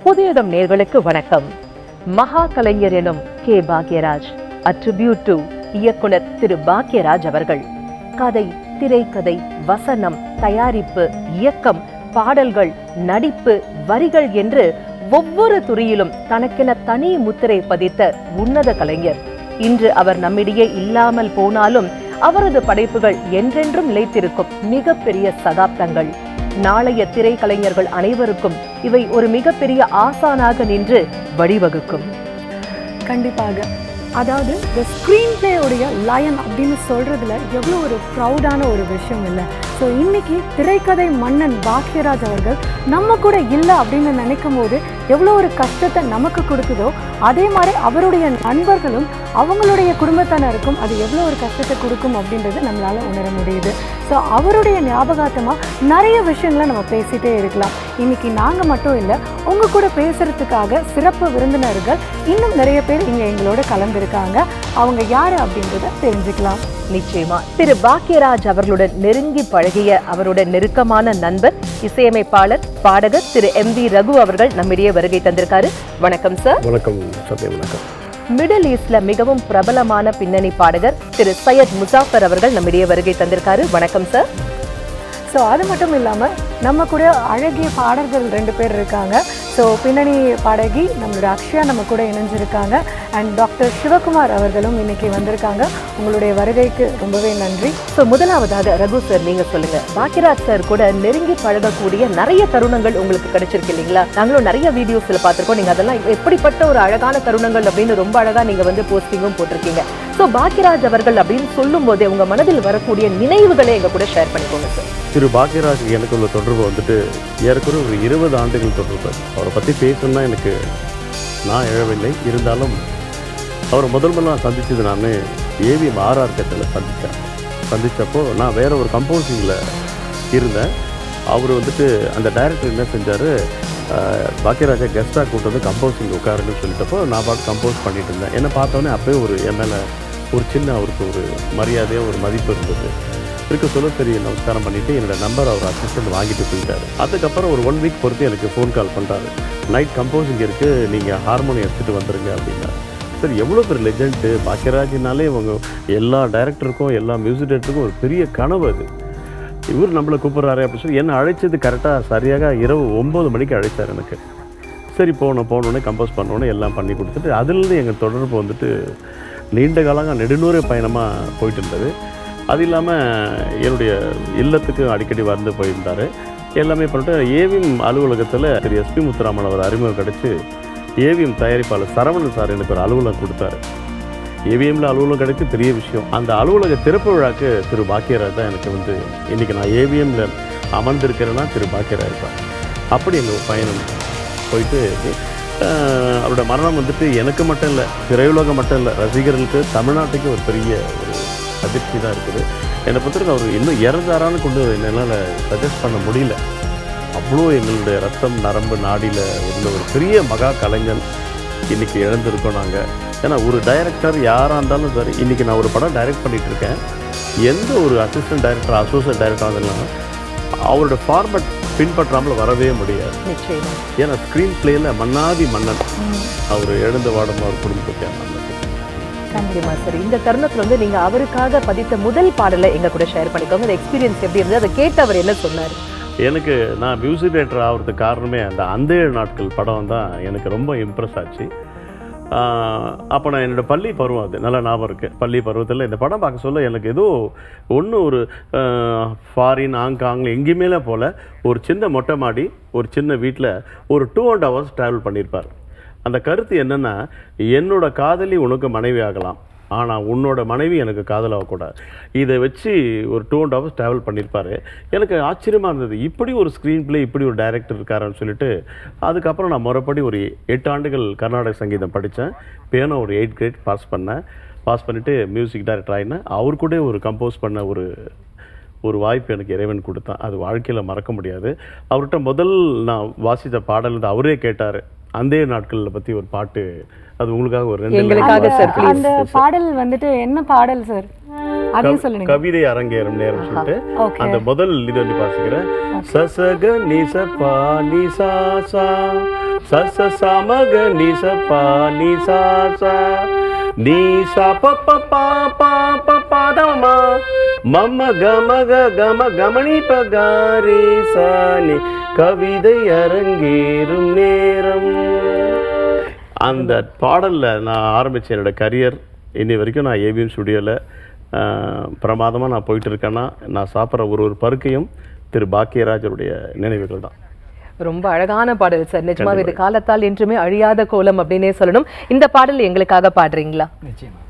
புதியதம் நேர்களுக்கு வணக்கம். மகா கலைஞர் எனும் கே பாக்யராஜ், அட்ரிபியூட் டு இயக்குனர் திரு பாக்யராஜ் அவர்கள். கதை, திரைக்கதை, வசனம், தயாரிப்பு, இயக்கம், பாடல்கள், நடிப்பு, வரிகள் என்று ஒவ்வொரு துறையிலும் தனக்கென தனி முத்திரை பதித்த உன்னத கலைஞர். இன்று அவர் நம்மிடையே இல்லாமல் போனாலும் அவரது படைப்புகள் என்றென்றும் நிலைத்திருக்கும் மிகப்பெரிய சகாப்தங்கள். நாளைய திரைக்கலைஞர்கள் அனைவருக்கும் இவை ஒரு மிகப்பெரிய ஆசானாக நின்று வழிவகுக்கும். கண்டிப்பாக. அதாவது இந்த ஸ்க்ரீன் பிளேயோடைய லயன் அப்படின்னு சொல்கிறதுல எவ்வளோ ஒரு ப்ரௌடான ஒரு விஷயம் இல்லை. ஸோ இன்றைக்கி திரைக்கதை மன்னன் பாக்யராஜ் அவர்கள் நம்ம கூட இல்லை அப்படின்னு நினைக்கும் போது எவ்வளோ ஒரு கஷ்டத்தை நமக்கு கொடுக்குதோ, அதே மாதிரி அவருடைய நண்பர்களும் அவங்களுடைய குடும்பத்தினருக்கும் அது எவ்வளோ ஒரு கஷ்டத்தை கொடுக்கும் அப்படின்றது நம்மளால் உணர முடியுது. ஸோ அவருடைய ஞாபகார்த்தமாக நிறைய விஷயங்களை நம்ம பேசிகிட்டே இருக்கலாம். இன்றைக்கி நாங்கள் மட்டும் இல்லை, உங்கள் கூட பேசுகிறதுக்காக சிறப்பு விருந்தினர்கள் இன்னும் நிறைய பேர் இங்கே எங்களோட கலந்துருக்காங்க. அவங்க யார் அப்படின்றத தெரிஞ்சுக்கலாம். நிச்சயமா திரு பாக்யராஜ் அவர்களுடன் நெருங்கி பழகிய அவருடைய நெருக்கமான நண்பர், இசையமைப்பாளர், பாடகர் திரு MV ரகு அவர்கள் நம்மிடையே வருகை தந்திருக்காரு. வணக்கம் சார். வணக்கம் சத்யா. வணக்கம். மிடில் ஈஸ்ட்ல மிகவும் பிரபலமான பின்னணி பாடகர் திரு சையத் முசாஃபர் அவர்கள் நம்மிடையே வருகை தந்திருக்காரு. வணக்கம் சார். ஸோ அது மட்டும் இல்லாமல் நம்ம கூட அழகிய பாடல்கள் 2 பேர் இருக்காங்க. ஸோ பின்னணி பாடகி நம்மளோட அக்ஷயா நம்ம கூட இணைஞ்சிருக்காங்க. அண்ட் டாக்டர் சிவகுமார் அவர்களும் இன்னைக்கு வந்திருக்காங்க. உங்களுடைய வருகைக்கு ரொம்பவே நன்றி. ஸோ முதலாவதாக ரகு சார், நீங்க சொல்லுங்க, பாக்யராஜ் சார் கூட நெருங்கி பழகக்கூடிய நிறைய தருணங்கள் உங்களுக்கு கிடைச்சிருக்கு இல்லைங்களா? நாங்களும் நிறைய வீடியோஸ்ல பார்த்திருக்கோம். நீங்க அதெல்லாம் எப்படிப்பட்ட ஒரு அழகான தருணங்கள் அப்படின்னு ரொம்ப அழகா நீங்க வந்து போஸ்டிங்கும் போட்டிருக்கீங்க. ஸோ பாக்யராஜ் அவர்கள் அப்படின்னு சொல்லும் போதே உங்க மனதில் வரக்கூடிய நினைவுகளை எங்க கூட ஷேர் பண்ணிக்கோங்க சார். திரு பாக்யராஜ் எனக்கு உள்ள தொடர்பு வந்துட்டு ஏற்கனவே ஒரு 20 ஆண்டுகள் தொடர்பு. அவரை பற்றி பேசணும்னா எனக்கு நான் எழவில்லை. இருந்தாலும் அவரை முதல்ல சந்தித்தது நான் AVM RR சந்தித்தப்போ நான் வேறு ஒரு கம்போசிங்கில் இருந்தேன். அவர் வந்துட்டு அந்த டைரக்டர் என்ன செஞ்சார், பாக்யராஜா கெஸ்ட்டாக கூட்டு வந்து கம்போசிங் உட்காருன்னு சொல்லிட்டப்போ நான் பாட்டு கம்போஸ் பண்ணிட்டு இருந்தேன். என்னை பார்த்தோன்னே அப்போயே ஒரு என் மேலே ஒரு சின்ன அவருக்கு ஒரு மரியாதையாக ஒரு மதிப்பு இருந்தது. இருக்க சொல்ல சரி நமஸ்காரம் பண்ணிவிட்டு என்னோடய நம்பர் அவர் அசிஸ்டன்ட் வாங்கிட்டு போயிட்டார். அதுக்கப்புறம் ஒரு 1 வீக் பொறுத்து எனக்கு ஃபோன் கால் பண்ணுறாரு. நைட் கம்போசிங் இருக்குது, நீங்கள் ஹார்மோனியம் எடுத்துகிட்டு வந்துடுங்க அப்படின்னாரு. சரி, எவ்வளோ பெரிய லெஜெண்டு பாக்யராஜினாலே அவங்க எல்லா டைரக்டருக்கும் எல்லா மியூசிக் டைரக்டருக்கும் ஒரு பெரிய கனவு அது. இவர் நம்மளை கூப்பிட்றாரு அப்படின்னு சொல்லி என்னை அழைச்சது கரெக்டாக சரியாக இரவு 9 மணிக்கு அழைச்சார் எனக்கு. சரி போனோடனே கம்போஸ் பண்ணோன்னே எல்லாம் பண்ணி கொடுத்துட்டு அதுலேருந்து எங்கள் தொடர்பு வந்துட்டு நீண்ட காலமாக நெடுநூறு பயணமாக போயிட்டு இருந்தது. அது இல்லாமல் என்னுடைய இல்லத்துக்கு அடிக்கடி வந்து போயிருந்தார். எல்லாமே பண்ணிட்டு AVM அலுவலகத்தில் திரு SP முத்துராமன் அவர் அறிமுகம் கிடச்சி AVM தயாரிப்பாளர் சரவணன் சார் எனக்கு ஒரு அலுவலகம் கொடுத்தாரு. AVMல அலுவலகம் கிடைச்சி பெரிய விஷயம். அந்த அலுவலக திறப்பு விழாக்கு திரு பாக்யராஜ் தான் எனக்கு வந்து இன்றைக்கி நான் AVMல அமர்ந்திருக்கிறேன்னா திரு பாக்யராஜ் தான். அப்படி எங்கள் பயணம் போயிட்டு அவரோட மரணம் வந்துட்டு எனக்கு மட்டும் இல்லை, திரையுலகம் மட்டும் இல்லை, ரசிகர்களுக்கு தமிழ்நாட்டுக்கு ஒரு பெரிய ஒரு அதிர்ச்சி தான் இருக்குது. என்னை பொறுத்தவரைக்கும் அவர் இன்னும் இறந்தாரான்னு கொண்டு என்னால் சஜஸ்ட் பண்ண முடியல. அவ்வளோ எங்களுடைய ரத்தம் நரம்பு நாடியில் இருந்த ஒரு பெரிய மகா கலைஞன் இன்றைக்கி இழந்திருக்கோம் நாங்கள். ஏன்னா ஒரு டைரக்டர் யாராக இருந்தாலும் சரி, இன்றைக்கி நான் ஒரு படம் டைரக்ட் பண்ணிகிட்ருக்கேன். எந்த ஒரு அசிஸ்டன்ட் டைரக்டர் அசோசியேட் டைரக்டர் அதெல்லாம் அவரோட ஃபார்மட் பின்பற்றாமல் வரவே முடியாது. ஏன்னா ஸ்க்ரீன் பிளேயில் மன்னாதி மன்னன் அவர் எழுந்து வாடும் அவர் குடும்பத்துக்கு. கண்டிப்பா சார். இந்த தருணத்துல வந்து நீங்க அவருக்காக பதித்த முதல் பாடலை எங்க கூட ஷேர் பண்ணிக்கோங்க. அந்த எக்ஸ்பீரியன்ஸ் எப்படி இருந்தது, அதை கேட்டு அவர் என்ன சொன்னார்? எனக்கு நான் மியூசிக் டைரக்டர் ஆகிறதுக்கு காரணமே அந்த 7 நாட்கள் படம் தான் எனக்கு ரொம்ப இம்ப்ரெஸ் ஆச்சு. அப்போ நான் என்னோடய பள்ளி பருவம், அது நல்லா ஞாபகம் இருக்குது. பள்ளி பருவத்தில் இந்த படம் பார்க்க சொல்ல எனக்கு ஏதோ ஒரு ஃபாரின் ஆங்காங்கில் எங்கேயுமே போல் ஒரு சின்ன மொட்டை மாடி, ஒரு சின்ன வீட்டில் ஒரு 2.5 hours ட்ராவல் பண்ணியிருப்பார். அந்த கருத்து என்னென்னா, என்னோட காதலி உனக்கு மனைவி ஆகலாம், ஆனால் உன்னோட மனைவி எனக்கு காதலாகக்கூடாது. இதை வச்சு ஒரு 2.5 hours ட்ராவல் பண்ணியிருப்பார். எனக்கு ஆச்சரியமாக இருந்தது, இப்படி ஒரு ஸ்க்ரீன் பிளே, இப்படி ஒரு டைரக்டர் இருக்காருன்னு சொல்லிட்டு. அதுக்கப்புறம் நான் முறைப்படி ஒரு 8 ஆண்டுகள் கர்நாடக சங்கீதம் படித்தேன். பியானோ ஒரு 8th grade பாஸ் பண்ணிவிட்டு மியூசிக் டைரக்டர் ஆகினேன். அவர் கூட ஒரு கம்போஸ் பண்ண ஒரு வாய்ப்பு எனக்கு இறைவன் கொடுத்தான். அது வாழ்க்கையில் மறக்க முடியாது. அவர்கிட்ட முதல் நான் வாசித்த பாடல் வந்து அவரே கேட்டார். அந்த நாட்களில் பற்றி ஒரு பாட்டு, அது உங்களுக்காக ஒரு 2 அந்த பாடல் வந்துட்டு என்ன பாடல் சார்? அதையும் சொல்லுங்க. கவிதை அரங்கேறும் நேரம் சொல்லிட்டு ஓகே. அந்த முதல் இது வந்து வாசிக்கிறேன். சசக நிசபா நிசாசா சச சமக நிசபா நிசாசா நீசா பப்ப பாப்பா பதமா மம்ம கமக கம கமணி பகாரி சாணி கவிதை அரங்கேறும் நேரம். அந்த பாடலில் நான் ஆரம்பித்தேன் என்னோடய கரியர். இன்னி வரைக்கும் நான் ஏவிஎம் ஸ்டுடியோவில் பிரமாதமாக நான் போயிட்டு இருக்கேன்னா நான் சாப்பிட்ற ஒரு பருக்கையும் திரு பாக்கியராஜருடைய நினைவுகள் தான். ரொம்ப அழகான பாடல் சார். நிஜமாவே இது காலத்தால் என்றுமே அழியாத கோலம் அப்படின்னே சொல்லணும். இந்த பாடல் எங்களுக்காக பாடுறீங்களா? நிச்சயமா.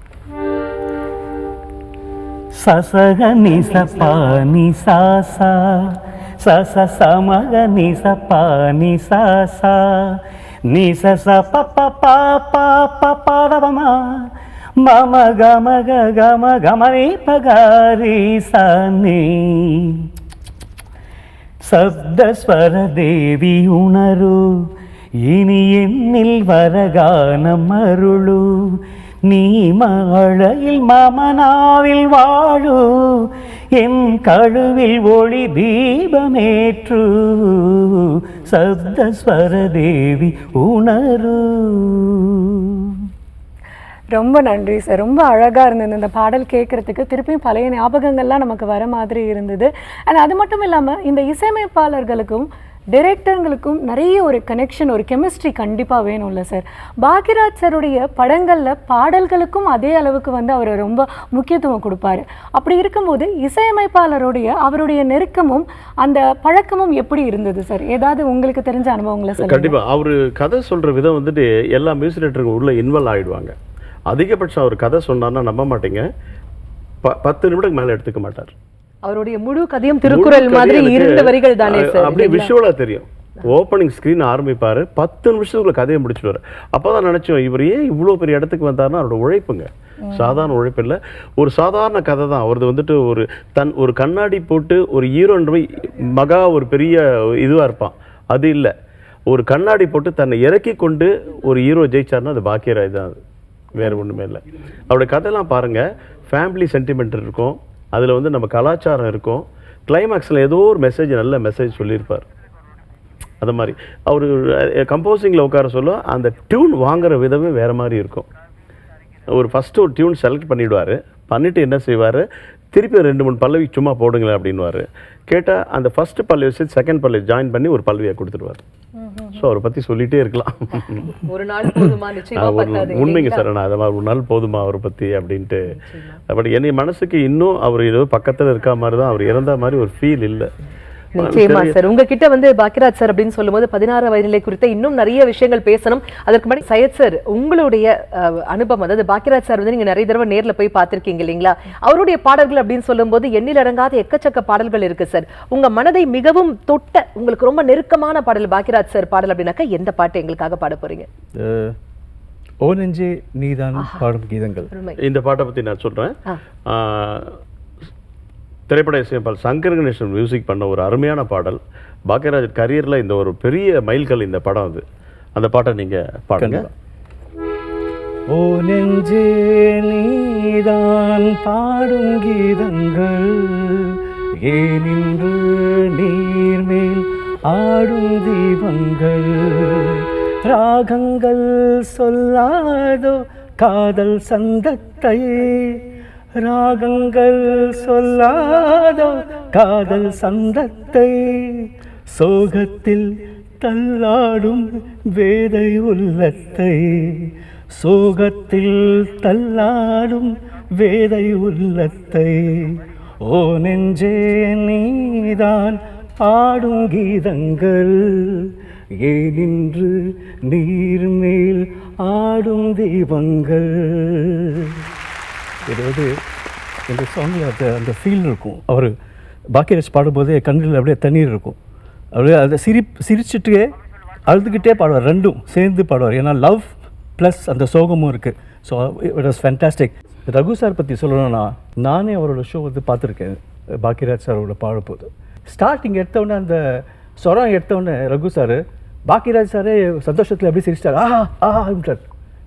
சசக நிசபா நிசாசா சச சமக நிசபா நிசாசா நிசச பப்ப பாப்பா பதவமா மம கமக கம கமரி பகாரி சானி சப்தஸ்வர தேவி உணரு இனி என்னில் வரகானம் அருளு நீ மழையில் மமனாவில் வாழு என் கழுவில் ஒளி தீபமேற்று சப்தஸ்வர தேவி உணரு. ரொம்ப நன்றி சார். ரொம்ப அழகாக இருந்தது இந்த பாடல் கேட்குறதுக்கு. திருப்பியும் பழைய ஞாபகங்கள்லாம் நமக்கு வர மாதிரி இருந்தது. அண்ட் அது மட்டும் இல்லாமல் இந்த இசையமைப்பாளர்களுக்கும் டைரக்டர்களுக்கும் நிறைய ஒரு கனெக்ஷன், ஒரு கெமிஸ்ட்ரி கண்டிப்பாக வேணும்ல சார். பாக்யராஜ் சாருடைய படங்களில் பாடல்களுக்கும் அதே அளவுக்கு வந்து அவர் ரொம்ப முக்கியத்துவம் கொடுப்பாரு. அப்படி இருக்கும்போது இசையமைப்பாளருடைய அவருடைய நெருக்கமும் அந்த பழக்கமும் எப்படி இருந்தது சார்? ஏதாவது உங்களுக்கு தெரிஞ்ச அனுபவங்களை சார்? கண்டிப்பாக அவர் கதை சொல்கிற விதம் வந்துட்டு எல்லா மியூசிக் டைரக்டருக்கும் உள்ளே இன்வால்வ் ஆகிடுவாங்க. அதிகபட்சம் அவர் கதை சொன்னார்னா நம்ப மாட்டீங்க, 10 நிமிடம் மேலே எடுத்துக்க மாட்டார். அவருடைய முழு கதையும் திருக்குறள் மாதிரி 2 வரிகள் தானே சார்? அப்படியே விஷுவலா தெரியும். ஓப்பனிங் ஸ்க்ரீன் ஆரம்பிப்பாரு, 10 நிமிஷத்துக்குள்ள கதையை முடிச்சுடுவார். அப்போதான் நினைச்சோம் இவர் ஏன் இவ்வளோ பெரிய இடத்துக்கு வந்தாருன்னா அவரோட உழைப்புங்க. சாதாரண உழைப்பு இல்லை, ஒரு சாதாரண கதை தான். அவரது வந்துட்டு ஒரு கண்ணாடி போட்டு ஒரு ஹீரோன்ற மகா ஒரு பெரிய இதுவாக இருப்பான், அது இல்லை. ஒரு கண்ணாடி போட்டு தன்னை இறக்கி கொண்டு ஒரு ஹீரோ ஜெயிச்சார்னா அது பாக்கியராஜ் தான். அது வேறு ஒன்றுமே இல்லை. அவருடைய கதையெல்லாம் பாருங்கள், ஃபேமிலி சென்டிமெண்ட் இருக்கும், அதில் வந்து நம்ம கலாச்சாரம் இருக்கும், கிளைமேக்ஸில் ஏதோ ஒரு மெசேஜ், நல்ல மெசேஜ் சொல்லியிருப்பார். அது மாதிரி அவர் கம்போசிங்கில் உட்கார சொல்ல அந்த டியூன் வாங்குகிற விதமே வேறு மாதிரி இருக்கும். ஃபஸ்ட்டு ஒரு டியூன் செலக்ட் பண்ணிவிடுவார், பண்ணிவிட்டு என்ன செய்வார், திருப்பி 2-3 பல்லவி சும்மா போடுங்களேன் அப்படின்வார். கேட்டால் அந்த ஃபஸ்ட்டு பல்லவி வச்சு செகண்ட் பல்லவி ஜாயின் பண்ணி ஒரு பல்வியை கொடுத்துருவார். ஸோ அவரை பற்றி சொல்லிகிட்டே இருக்கலாம். ஒரு நாள் போதுமா? உண்மைங்க சார், நான் அதை மாதிரி ஒரு நாள் போதுமா அவரை பற்றி அப்படின்ட்டு. பட் என்னை மனசுக்கு இன்னும் அவர் ஏதோ பக்கத்தில் இருக்க மாதிரி தான், அவர் இறந்த மாதிரி ஒரு ஃபீல் இல்லை. நிச்சயமா சார். உங்ககிட்ட வந்து பாக்யராஜ் சார் அப்படின்னு சொல்லும்போது 16 வயதிலே குறித்த இன்னும் நிறைய விஷயங்கள் பேசணும். அதற்கு முன்னாடி சையத் சார், உங்களுடைய அனுபவம், அதாவது பாக்யராஜ் சார் வந்து நீங்க நிறைய தடவை நேர்ல போய் பார்த்திருக்கீங்க இல்லைங்களா? அவருடைய பாடல்கள் அப்படின்னு சொல்லும்போது எண்ணில் அடங்காத எக்கச்சக்க பாடல்கள் இருக்கு சார். உங்க மனதை மிகவும் தொட்ட, உங்களுக்கு ரொம்ப நெருக்கமான பாடல் பாக்யராஜ் சார் பாடல் அப்படின்னாக்கா எந்த பாட்டு எங்களுக்காக பாட போறீங்க? ஓ நெஞ்சே நீதான் பாடும் கீதங்கள். இந்த பாட்டை பத்தி நான் சொல்றேன். திரைப்பட இசையமைப்பாளர் சங்கர் கணேசன் மியூசிக் பண்ண ஒரு அருமையான பாடல். பாக்யராஜ் கரியரில் இந்த ஒரு பெரிய மைல்கல் இந்த படம். அது அந்த பாட்டை நீங்கள் பாடுங்க. ஓ நெஞ்சே நீதான் பாடும் கீதங்கள், ஏனின்று நீர்மேல் ஆடும் தீபங்கள், ராகங்கள் சொல்லாதோ காதல் சந்தத்தை, ராகங்கள் சொல்லாதோ காதல் சந்தத்தை, சோகத்தில் தள்ளாடும் வேதை உள்ளத்தை, சோகத்தில் தள்ளாடும் வேதை உள்ளத்தை, ஓ நெஞ்சே நீதான் பாடும் கீதங்கள், ஏனின்று நீர்மேல் ஆடும் தீபங்கள். அதாவது இந்த சாங்கில் அந்த ஃபீல் இருக்கும். அவர் பாக்யராஜ் பாடும்போதே கண்ணில் அப்படியே தண்ணீர் இருக்கும். அப்படியே அதை சிரிச்சுட்டே அழுதுகிட்டே பாடுவார், ரெண்டும் சேர்ந்து பாடுவார். ஏன்னா லவ் ப்ளஸ் அந்த சோகமும் இருக்குது. So it was fantastic. Raghu sir பற்றி சொல்லணும்னா, நானே அவரோட ஷோ வந்து பார்த்துருக்கேன். பாக்யராஜ் சாரோட பாடும்போது ஸ்டார்டிங் எடுத்தவுடனே அந்த சொரம் எடுத்தவுடனே ரகு சார், பாக்யராஜ் சாரே சந்தோஷத்தில் எப்படி சிரிச்சிட்டார், ஆஹான்ட்டார்.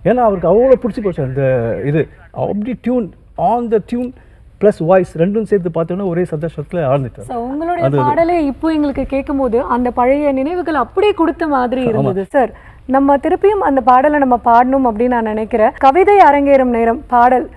ஏன்னா அவருக்கு அவ்வளோ பிடிச்சி போச்சு அந்த இது. அப்படி tune on the tune plus voice ரெண்டும் சேர்த்து பார்த்தோன்னா ஒரே சந்தோஷத்தில் ஆழ்ந்துட்டார். ஸோ உங்களுடைய பாடலே இப்போ எங்களுக்கு கேட்கும்போது அந்த பழைய நினைவுகள் அப்படியே கொடுத்த மாதிரி இருந்தது சார். நம்ம திருப்பியும் அந்த பாடலை நம்ம பாடணும் அப்படின்னு நான் நினைக்கிறேன். கவிதை அரங்கேறும் நேரம் பாடல்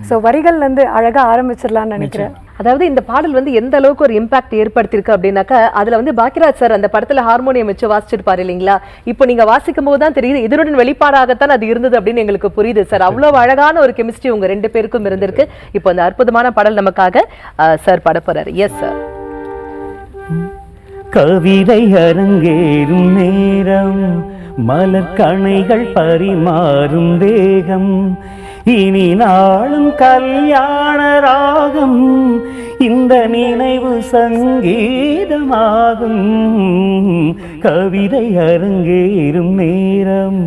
ஸோ வரிகள்லேருந்து அழகாக ஆரம்பிச்சிடலான்னு நினைக்கிறேன். அதாவது இந்த பாடல் வந்து எந்த அளவுக்கு ஒரு இம்பாக்ட் ஏற்படுத்தியிருக்கு அப்படின்னாக்கா, அதுல வந்து பாக்கியராஜ் சார் அந்த படத்துல ஹார்மோனியம் வச்சு வாசிச்சிருப்பாரு இல்லைங்களா? இப்போ நீங்க வாசிக்கும் போது தான் தெரியுது இதனுடன் வெளிப்பாடாகத்தான் அது இருந்தது அப்படின்னு எங்களுக்கு புரியுது சார். அவ்வளவு அழகான ஒரு கெமிஸ்ட்ரி உங்க 2 பேருக்கும் இருந்திருக்கு. இப்போ அந்த அற்புதமான பாடல் நமக்காக சார் பாட போறாரு. Yes sir. கவிதை அரங்கேறும் நேரம், மலர் கணைகள் பரிமாறும் தேகம், இனி நாளும் கல்யாண ராகம், இந்த நினைவு சங்கீதமாகும். கவிதை அரங்கேறும் நேரம்,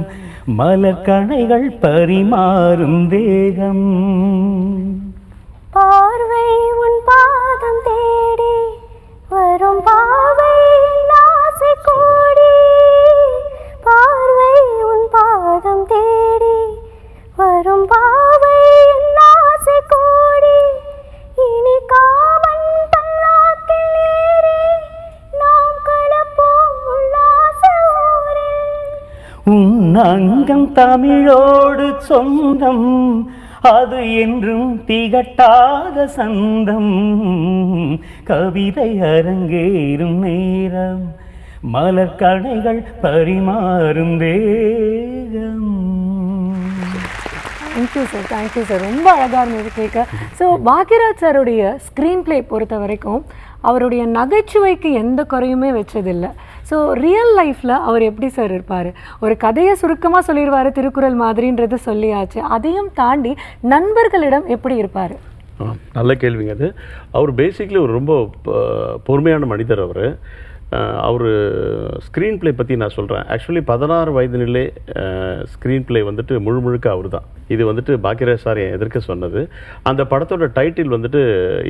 மலர் கணைகள் பரிமாறும் தேகம். பார்வை உன் பாதம் தேடி வரும் பாவை ஆசை கூடி, பார்வை உன் பாதம் தேடி வரும் பாவை ஆசை கூடி, இனி காமன் பல்லாக்கில் ஏறி நாம் கலப்போம் உல்லாச ஊரில். உன் அங்கம் தமிழோடு சொந்தம், அது என்றும் திகட்டாத சந்தம். கவிதை அரங்கேறும் நேரம், மலர் கணைகள் பரிமாறும் வேகம். Thank you sir, thank you sir. ரொம்ப அழகாக இருந்தது கேட்க. ஸோ பாக்யராஜ் சாருடைய ஸ்க்ரீன் பிளே பொறுத்த வரைக்கும் அவருடைய நகைச்சுவைக்கு எந்த குறையுமே வச்சதில்லை. ஸோ ரியல் லைஃப்பில் அவர் எப்படி சார் இருப்பார்? ஒரு கதையை சுருக்கமாக சொல்லிடுவார், திருக்குறள் மாதிரின்றது சொல்லியாச்சு. அதையும் தாண்டி நண்பர்களிடம் எப்படி இருப்பார்? நல்ல கேள்விங்க அது. அவர் பேசிக்லி ஒரு ரொம்ப பொறுமையான மனிதர். அவர் ஸ்க்ரீன் ப்ளே பற்றி நான் சொல்கிறேன். ஆக்சுவலி 16 வயதினிலே ஸ்க்ரீன் ப்ளே வந்துட்டு முழுக்க அவர் தான். இது வந்துட்டு பாக்யராஜ் சார் என் எதிர்க்க சொன்னது. அந்த படத்தோட டைட்டில் வந்துட்டு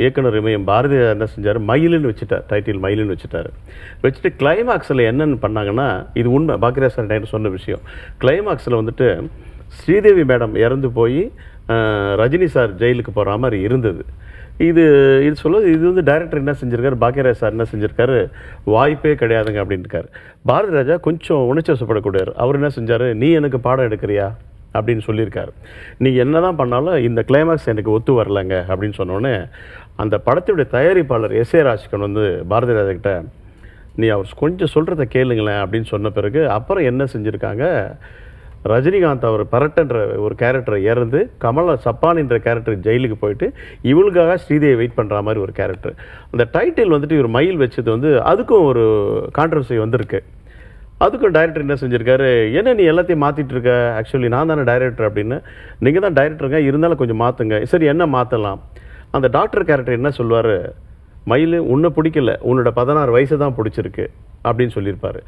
இயக்குனர் இமயம் பாரதி என்ன செஞ்சார், மயிலுன்னு வச்சுட்டார். டைட்டில் மயிலுன்னு வச்சுட்டு கிளைமாக்ஸில் என்னென்னு பண்ணாங்கன்னா, இது உண்மை பாக்யராஜ் சார் டைட்டில் சொன்ன விஷயம். கிளைமாக்ஸில் வந்துட்டு ஸ்ரீதேவி மேடம் இறந்து போய் ரஜினி சார் ஜெயிலுக்கு போகிற மாதிரி இருந்தது. இது சொல்லுவது, இது வந்து டைரக்டர் என்ன செஞ்சுருக்காரு, பாக்யராஜ் சார் என்ன செஞ்சுருக்காரு, வாய்ப்பே கிடையாதுங்க அப்படின்ட்டுருக்காரு. பாரதி ராஜா கொஞ்சம் உணர்ச்சிவசப்படக்கூடியார். அவர் என்ன செஞ்சார், நீ எனக்கு பாடம் எடுக்கிறியா அப்படின்னு சொல்லியிருக்காரு. நீ என்ன தான் பண்ணாலும் இந்த கிளைமாக்ஸ் எனக்கு ஒத்து வரலைங்க அப்படின்னு சொன்னோடனே அந்த படத்துடைய தயாரிப்பாளர் எஸ்.ஏ. ராஜ்கன் வந்து பாரதி ராஜா கிட்ட, நீ அவர் கொஞ்சம் சொல்கிறத கேளுங்களேன் அப்படின்னு சொன்ன பிறகு அப்புறம் என்ன செஞ்சுருக்காங்க, ரஜினிகாந்த் அவர் பரட்டன்ற ஒரு கேரக்டரை இறந்து கமலா சப்பானின்ற கேரக்டர் ஜெயிலுக்கு போயிட்டு இவளுக்காக ஸ்ரீதேவி வெயிட் பண்ணுற மாதிரி ஒரு கேரக்டர். அந்த டைட்டில் வந்துட்டு இவர் மயில் வச்சது வந்து அதுக்கும் ஒரு கான்ட்ரவர்சி வந்திருக்கு. அதுக்கும் டைரக்டர் என்ன செஞ்சுருக்காரு, என்ன நீ எல்லாத்தையும் மாற்றிட்டு இருக்க, ஆக்சுவலி நான் தானே டைரக்டர் அப்படின்னு. நீங்கள் தான் டைரக்டருங்க, இருந்தாலும் கொஞ்சம் மாற்றுங்க. சரி என்ன மாற்றலாம்? அந்த டாக்டர் கேரக்டர் என்ன சொல்லுவார், மயில் உன்னை பிடிக்கல, உன்னோட 16 வயசு தான் பிடிச்சிருக்கு அப்படின்னு சொல்லியிருப்பார்.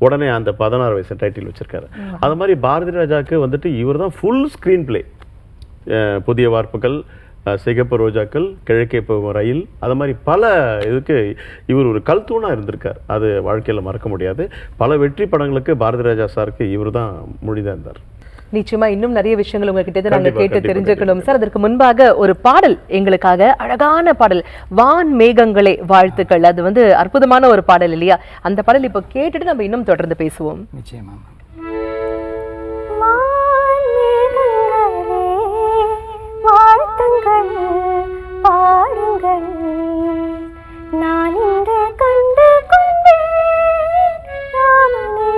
உடனே அந்த 16 வயசு டைட்டில் வச்சுருக்காரு. அது மாதிரி பாரதி ராஜாவுக்கு வந்துட்டு இவர் தான் ஃபுல் ஸ்க்ரீன் பிளே. புதிய வார்ப்புகள், சிகப்பு ரோஜாக்கள், கிழக்கே போகும் ரயில், அது மாதிரி பல இதுக்கு இவர் ஒரு கல்தூணாக இருந்திருக்கார். அது வாழ்க்கையில் மறக்க முடியாது. பல வெற்றி படங்களுக்கு பாரதி ராஜா சாருக்கு இவர் தான் மொழிதான் இருந்தார். நிச்சயமா இன்னும் நிறைய விஷயங்கள் உங்ககிட்ட நாங்க கேட்டு தெரிஞ்சுக்கணும் சார். அதற்கு முன்பாக ஒரு பாடல் எங்களுக்காக, அழகான பாடல், வான் மேகங்களே வாழ்த்துக்கள். அது வந்து அற்புதமான ஒரு பாடல் இல்லையா? அந்த பாடல் இப்போ கேட்டுட்டு நம்ம இன்னும் தொடர்ந்து பேசுவோம். நிச்சயமா. வாழ்த்துங்கள் பாடுங்கள், நான் இன்று கண்டு கொண்டேன் ராமனே.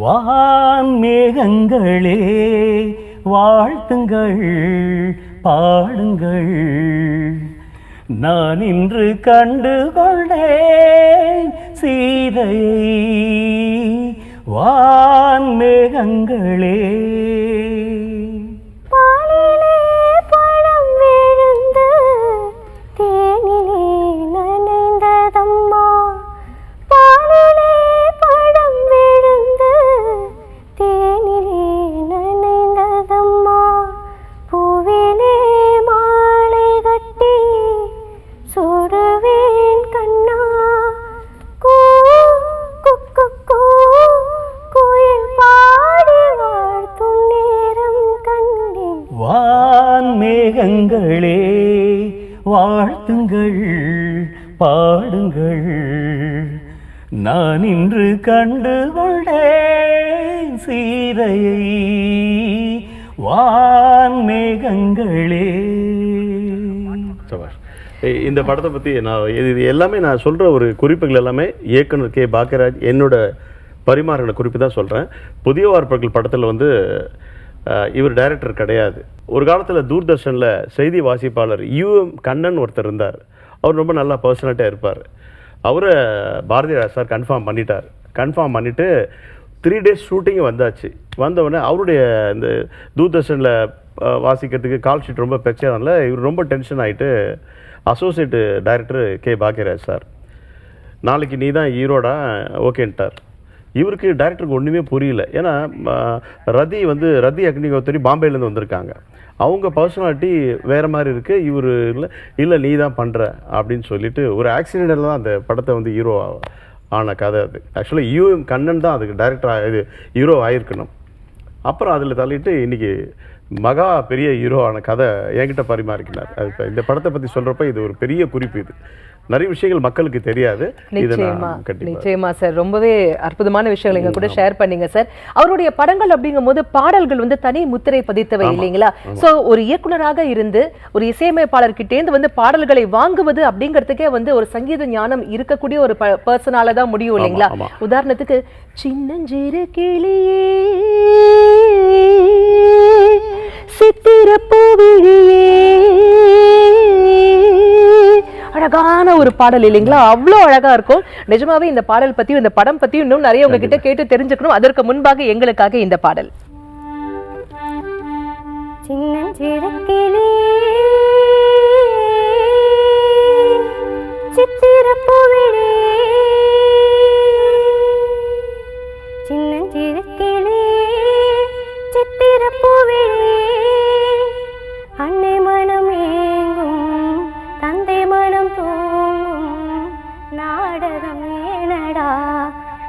வான் மேகங்களே வாழ்த்துங்கள் பாடுங்கள், நான் இன்று கண்டு கொண்டேன் சீதையை. வான் மேகங்களே பாலிலே பழம் விழுந்து தேனிலே நனைந்ததம்மா, பாலிலே பழம் விழுந்து தேனிலே நனைந்ததம்மா, பூவிலே மாலை கட்டி சுடுவேன் கண்ணா, கூ குக்கு கூ குயில் பாடி நான் இன்று கண்டு கொண்டேன் சீதையை வான்மேகங்களே. சபாஷ். இந்த படத்தை பற்றி நான் இது எல்லாமே நான் சொல்கிற ஒரு குறிப்புகள் எல்லாமே இயக்குனர் கே பாக்கியராஜ் என்னோட பரிமாறின குறிப்பு தான் சொல்கிறேன். புதிய வார்ப்புகள் படத்தில் வந்து இவர் டைரக்டர் கிடையாது. ஒரு காலத்தில் தூர்தர்ஷனில் செய்தி வாசிப்பாளர் யூஎம் கண்ணன் ஒருத்தர் இருந்தார். அவர் ரொம்ப நல்லா பர்சனாலிட்டியாக இருப்பார். அவரை பாரதிராஜ் சார் கன்ஃபார்ம் பண்ணிட்டார். கன்ஃபார்ம் பண்ணிவிட்டு 3 days ஷூட்டிங்கு வந்தாச்சு. வந்தவுடனே அவருடைய இந்த தூர்தர்ஷனில் வாசிக்கிறதுக்கு கால் ஷீட் ரொம்ப பிரச்சனை. இவர் ரொம்ப டென்ஷன் ஆகிட்டு associate director K Bhagyaraj sir, நாளைக்கு நீ தான் ஹீரோடா ஓகேன்ட்டார். இவருக்கு டைரக்டருக்கு ஒன்றுமே புரியல. ஏன்னா ரதி அக்னிஹோத்ரி பாம்பேலேருந்து வந்திருக்காங்க. அவங்க பர்சனாலிட்டி வேறு மாதிரி இருக்குது. இவர் இல்லை நீ தான் பண்ணுற அப்படின்னு சொல்லிட்டு ஒரு ஆக்சிடென்டில் தான் அந்த படத்தை வந்து ஹீரோ ஆன கதை அது. ஆக்சுவலாக யூஎம் கண்ணன் தான் அதுக்கு டைரக்டர் இது ஹீரோ ஆகிருக்கணும். அப்புறம் அதில் தள்ளிட்டு இன்றைக்கி மகா பெரிய ஹீரோ ஆன கதை என்கிட்ட பரிமாறிக்கினார். அது இப்போ இந்த படத்தை பற்றி சொல்கிறப்ப இது ஒரு பெரிய குறிப்பு. இது நிறைய விஷயங்கள் மக்களுக்கு தெரியாது. நிச்சயமா சார், ரொம்பவே அற்புதமான விஷயங்கள் எங்க கூட ஷேர் பண்ணீங்க சார். அவருடைய படங்கள் அப்படிங்கும் போது பாடல்கள் வந்து தனி முத்திரை பதித்தவை இல்லைங்களா? சோ ஒரு இயக்குனராக இருந்து ஒரு இசையமைப்பாளர்கிட்டேந்து வந்து பாடல்களை வாங்குவது அப்படிங்கிறதுக்கே வந்து ஒரு சங்கீத ஞானம் இருக்கக்கூடிய ஒரு பர்சனால தான் முடியும் இல்லைங்களா? உதாரணத்துக்கு சின்னஞ்சிறு கிளியே சித்திர பூவிழியே, அழகான ஒரு பாடல் இல்லைங்களா? அவ்வளோ அழகா இருக்கும். நிஜமாவே இந்த பாடல் பத்தியும் இந்த படம் பத்தியும் இன்னும் நிறைய உங்ககிட்ட கேட்டு தெரிஞ்சுக்கணும். அதற்கு முன்பாக எங்களுக்காக இந்த பாடல். சின்னஞ்சிறு கிளியே சித்திர பூவிழியே, சின்னஞ்சிறு கிளியே சித்திர பூவிழியே, அன்னை மனம் ஏங்கும் தந்தை மனம் தூங்கும் நாடகம் ஏனடா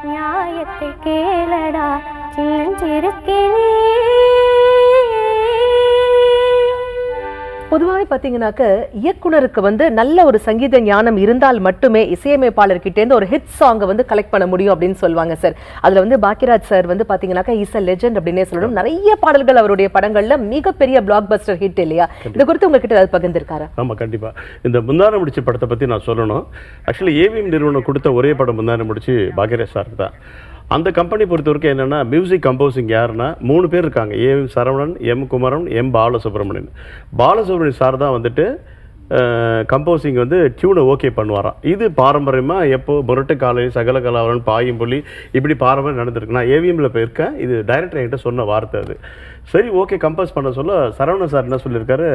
நியாயத்தை கேளடா சின்னஞ்சிறு கிளியே. பொதுவாகவே பார்த்தீங்கன்னாக்க இயக்குனருக்கு வந்து நல்ல ஒரு சங்கீத ஞானம் இருந்தால் மட்டுமே இசையமைப்பாளர்கிட்டேருந்து ஒரு ஹிட் சாங்கை வந்து கலெக்ட் பண்ண முடியும் அப்படின்னு சொல்லுவாங்க சார். அதில் வந்து பாக்கியராஜ் சார் வந்து பார்த்தீங்கன்னாக்கா இஸ் அ லெஜெண்ட் அப்படின்னே சொல்லணும். நிறைய பாடல்கள் அவருடைய படங்கள்ல மிகப்பெரிய பிளாக் பஸ்டர் ஹிட் இல்லையா? இது குறித்து உங்ககிட்ட ஏதாவது பகிர்ந்திருக்காரா? ஆமாம், கண்டிப்பாக. இந்த முந்தான முடிச்சு படத்தை பற்றி நான் சொல்லணும். ஆக்சுவலி ஏவிஎம் நிறுவனம் கொடுத்த ஒரே படம் முந்தான முடிச்சு பாக்கியராஜ் சார் தான். அந்த கம்பெனி பொறுத்த வரைக்கும் என்னென்னா மியூசிக் கம்போசிங் யாருன்னா 3 பேர் இருக்காங்க. AM Saravanan, M Kumaran, M Balasubramanian. Balasubramanian sir தான் வந்துட்டு கம்போசிங் வந்து டியூனை ஓகே பண்ணுவாராம். இது பாரம்பரியமாக எப்போ முரட்டு காலை சகல கலாவரன் பாயும்புலி இப்படி பாரம்பரியம் நடந்திருக்கு. நான் ஏவிஎம்மில் போயிருக்கேன். இது டைரக்டர் என்கிட்ட சொன்ன வார்த்தை அது. சரி ஓகே கம்போஸ் பண்ண சொல்ல சரவணன் சார் என்ன சொல்லியிருக்காரு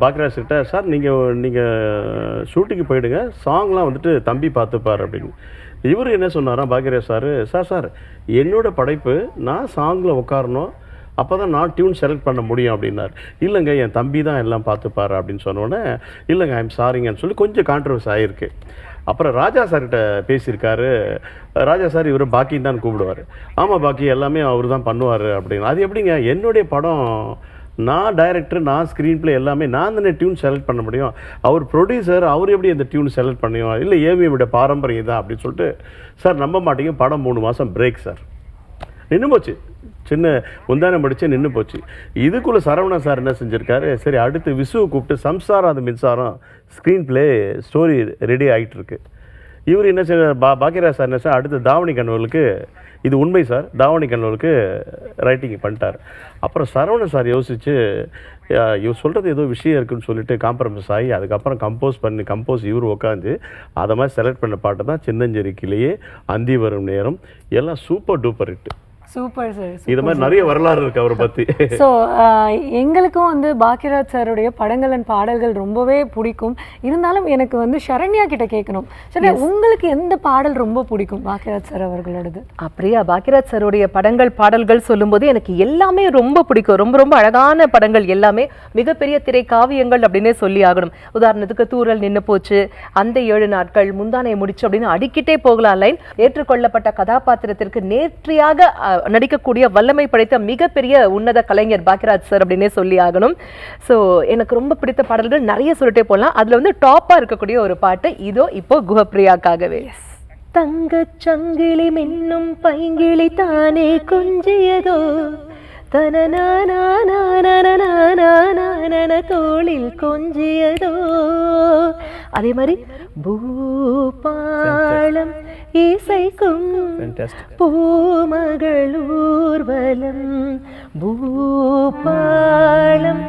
பாக்கியராஜ் கிட்ட, சார் நீங்கள் ஷூட்டிங்கு போயிடுங்க, சாங்லாம் வந்துட்டு தம்பி பார்த்துப்பார் அப்படின்னு. இவர் என்ன சொன்னாராம் பாக்கியராஜ் சார் என்னோட படைப்பு நான் சாங்கில் உட்காரணும், அப்போ தான் நான் டியூன் செலக்ட் பண்ண முடியும் அப்படின்னார். இல்லைங்க என் தம்பி தான் எல்லாம் பார்த்துப்பார் அப்படின்னு சொன்னோன்னே இல்லைங்க ஐம் சாரிங்கன்னு சொல்லி கொஞ்சம் கான்ட்ரவர்சி ஆகிருக்கு. அப்புறம் ராஜா சார்கிட்ட பேசியிருக்காரு. ராஜா சார் இவர் பாக்கின்னு தான் கூப்பிடுவார். ஆமாம் பாக்கி எல்லாமே அவர் தான் பண்ணுவார் அப்படின்னு. அது எப்படிங்க, என்னுடைய படம், நான் டைரக்டர், நான் ஸ்க்ரீன் பிளே எல்லாமே நான் தானே டியூன் செலக்ட் பண்ண முடியும், அவர் ப்ரொடியூசர், அவர் எப்படி அந்த டியூன் செலக்ட் பண்ணியும், இல்லை ஏவிஎம்மியோட பாரம்பரியம் தான் அப்படின்னு சொல்லிட்டு சார் நம்ப மாட்டீங்க, படம் 3 மாதம் பிரேக் சார், நின்று போச்சு. சின்ன முந்தானம் படித்து நின்று போச்சு. இதுக்குள்ளே சரவணா சார் என்ன செஞ்சுருக்காரு, சரி அடுத்து விசுவை கூப்பிட்டு சம்சாரம் அது மின்சாரம் ஸ்க்ரீன் பிளே ஸ்டோரி ரெடி ஆகிட்டு இருக்கு. இவர் என்ன செய்ய பாக்கியராஜ் சார் என்ன சார் அடுத்து தாவணி கண்ணவர்களுக்கு, இது உண்மை சார், தாவணி கண்ணவர்களுக்கு ரைட்டிங் பண்ணிட்டார். அப்புறம் சரவணன் சார் யோசிச்சு இவர் சொல்கிறது ஏதோ விஷயம் இருக்குன்னு சொல்லிட்டு காம்ப்ரமைஸ் ஆகி அதுக்கப்புறம் கம்போஸ் இவர் உட்காந்து அதை மாதிரி செலக்ட் பண்ண பாட்டு தான் சின்னஞ்சிறு கிளியே, அந்தி வரும் நேரம், எல்லாம் super duper hit. Super sir. இது மாதிரி நிறைய வரலாறு இருக்கு அவரை பற்றி. ஸோ எங்களுக்கும் வந்து பாக்கியராஜ் சாருடைய படங்கள் அண்ட் பாடல்கள் ரொம்பவே பிடிக்கும். இருந்தாலும் எனக்கு வந்து சரண்யா கிட்ட கேட்கணும், சரி உங்களுக்கு எந்த பாடல் ரொம்ப பிடிக்கும் பாக்கியராஜ் சார் அவர்களோடது? அப்படியா, பாக்கியராஜ் சாருடைய படங்கள் பாடல்கள் சொல்லும்போது எனக்கு எல்லாமே ரொம்ப பிடிக்கும். ரொம்ப ரொம்ப அழகான படங்கள் எல்லாமே மிகப்பெரிய திரை காவியங்கள் அப்படின்னே சொல்லி ஆகணும். உதாரணத்துக்கு தூரல் நின்று போச்சு, அந்த 7 நாட்கள், முந்தானையை முடிச்சு அப்படின்னு அடிக்கிட்டே போகலாம் லைன். ஏற்றுக்கொள்ளப்பட்ட கதாபாத்திரத்திற்கு நேர்த்தியாக நடிக்கக்கூடிய வல்லமை படைத்த மிகப்பெரிய உன்னத கலைஞர் பாக்கியராஜ் சார் அப்படின்னே சொல்லி ஆகணும். ஸோ எனக்கு ரொம்ப பிடித்த பாடல்கள் நிறைய சொல்லிட்டே போகலாம். அதில் வந்து டாப்பாக இருக்கக்கூடிய ஒரு பாட்டு இதோ இப்போ குஹப்ரியாக்காகவே. தங்கச் சங்கிலி மின்னும் பைங்கிளி தானே கொஞ்சியதோ தனநான தோளில் கொஞ்சியதோ. அதே மாதிரி பூபாலம் இசைக்கும் பூமகளூர்வலம் பூபாலம்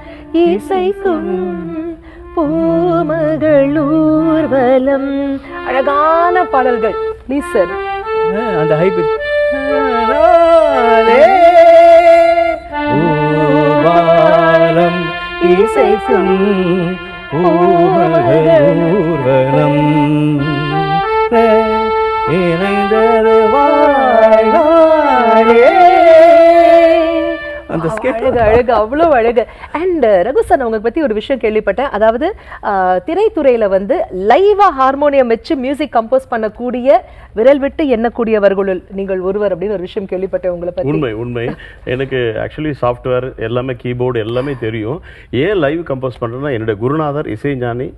இசைக்கும் பூமகளூர்வலம். அழகான பாடல்கள். Please sir. அந்த ஹைபிட் பூபாலம் இசைக்கும் பூமகளூர்வலம் இணைந்தது வாழ்நாளே. அந்த அழகு அழகு அவ்வளோ அழகு. அண்ட் ரகு சார், உங்களை பற்றி ஒரு விஷயம் கேள்விப்பட்டேன். அதாவது திரைத்துறையில் வந்து லைவாக ஹார்மோனியம் வச்சு மியூசிக் கம்போஸ் பண்ணக்கூடிய விரல் விட்டு எண்ணக்கூடியவர்களுள் நீங்கள் ஒருவர் அப்படின்னு ஒரு விஷயம் கேள்விப்பட்டேன் உங்களை பற்றி. உண்மை. எனக்கு ஆக்சுவலி சாஃப்ட்வேர் எல்லாமே, கீபோர்டு எல்லாமே தெரியும். ஏன் லைவ் கம்போஸ் பண்ணுறேன்னா, என்னுடைய குருநாதர் இசைஞானி